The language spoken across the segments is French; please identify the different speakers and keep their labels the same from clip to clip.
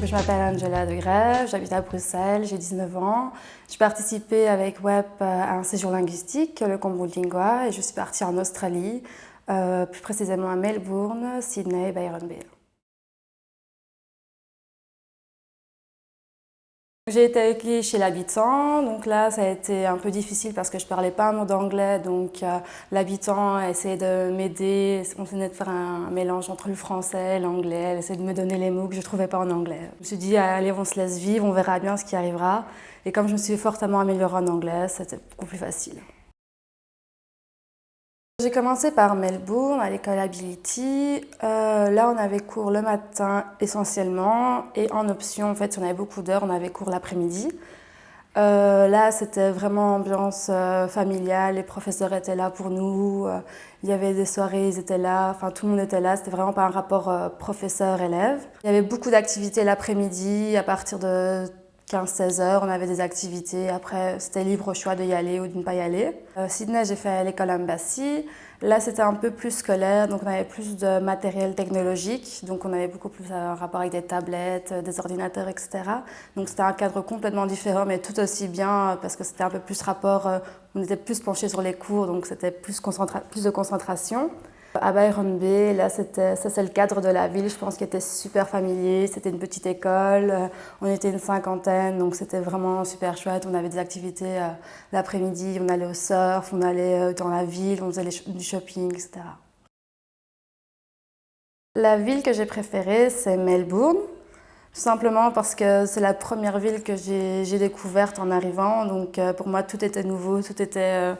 Speaker 1: Je m'appelle Angela de Grève, j'habite à Bruxelles, j'ai 19 ans. J'ai participé avec WEP à un séjour linguistique, le Combo Lingua, et je suis partie en Australie, plus précisément à Melbourne, Sydney et Byron Bay. J'ai été accueillie chez l'habitant, donc là ça a été un peu difficile parce que je parlais pas un mot d'anglais, donc l'habitant a essayé de m'aider, on venait de faire un mélange entre le français et l'anglais, elle essayait de me donner les mots que je trouvais pas en anglais. Je me suis dit allez on se laisse vivre, on verra bien ce qui arrivera, et comme je me suis fortement améliorée en anglais, c'était beaucoup plus facile. J'ai commencé par Melbourne, à l'école Ability. Là, on avait cours le matin essentiellement et en option, en fait, si on avait beaucoup d'heures, on avait cours l'après-midi. Là, c'était vraiment ambiance familiale, les professeurs étaient là pour nous, il y avait des soirées, ils étaient là, enfin tout le monde était là, c'était vraiment pas un rapport professeur-élève. Il y avait beaucoup d'activités l'après-midi, à partir de 15-16 heures, on avait des activités. Après, c'était libre au choix d'y aller ou de ne pas y aller. Sydney, j'ai fait l'école Embassy. Là, c'était un peu plus scolaire, donc on avait plus de matériel technologique. Donc on avait beaucoup plus un rapport avec des tablettes, des ordinateurs, etc. Donc c'était un cadre complètement différent, mais tout aussi bien parce que c'était un peu plus rapport, on était plus penché sur les cours, donc c'était plus de concentration. À Byron Bay, là, ça c'est le cadre de la ville, je pense, qui était super familier. C'était une petite école, on était une cinquantaine, donc c'était vraiment super chouette. On avait des activités l'après-midi, on allait au surf, on allait dans la ville, on faisait du shopping, etc. La ville que j'ai préférée, c'est Melbourne, tout simplement parce que c'est la première ville que j'ai découverte en arrivant. Donc pour moi, tout était nouveau, tout était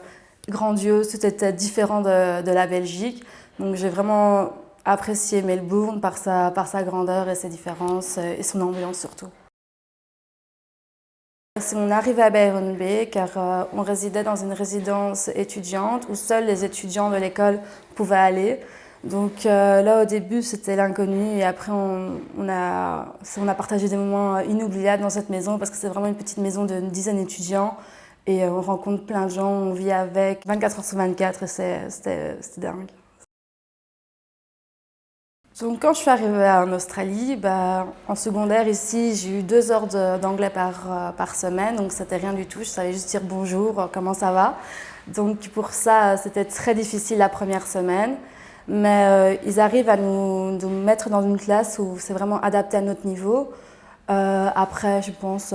Speaker 1: grandiose, tout était différent de la Belgique. Donc j'ai vraiment apprécié Melbourne par sa grandeur et ses différences et son ambiance surtout. On arrivait à Byron Bay car on résidait dans une résidence étudiante où seuls les étudiants de l'école pouvaient aller. Donc là au début c'était l'inconnu et après on a partagé des moments inoubliables dans cette maison parce que c'est vraiment une petite maison d'une dizaine d'étudiants et on rencontre plein de gens, on vit avec 24 heures sur 24 et c'était dingue. Donc quand je suis arrivée en Australie, en secondaire ici, j'ai eu 2 heures d'anglais par semaine, donc c'était rien du tout. Je savais juste dire bonjour, comment ça va. Donc pour ça, c'était très difficile la première semaine. Mais ils arrivent à nous mettre dans une classe où c'est vraiment adapté à notre niveau. Après, je pense,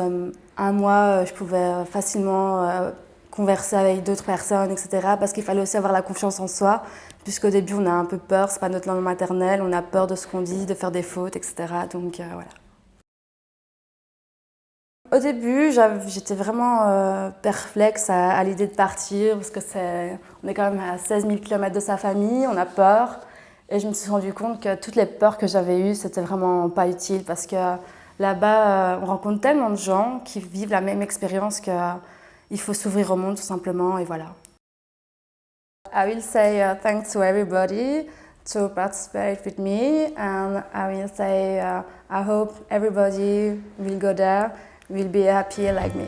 Speaker 1: un mois, je pouvais facilement converser avec d'autres personnes, etc. Parce qu'il fallait aussi avoir la confiance en soi, puisqu'au début, on a un peu peur, c'est pas notre langue maternelle, on a peur de ce qu'on dit, de faire des fautes, etc. Donc voilà. Au début, j'étais vraiment perplexe à l'idée de partir, parce que on est quand même à 16 000 km de sa famille, on a peur. Et je me suis rendu compte que toutes les peurs que j'avais eues, c'était vraiment pas utile, parce que là-bas, on rencontre tellement de gens qui vivent la même expérience qu'il faut s'ouvrir au monde tout simplement, et voilà. I will say thanks to everybody to participate with me, and I will say I hope everybody will go there, will be happy like me.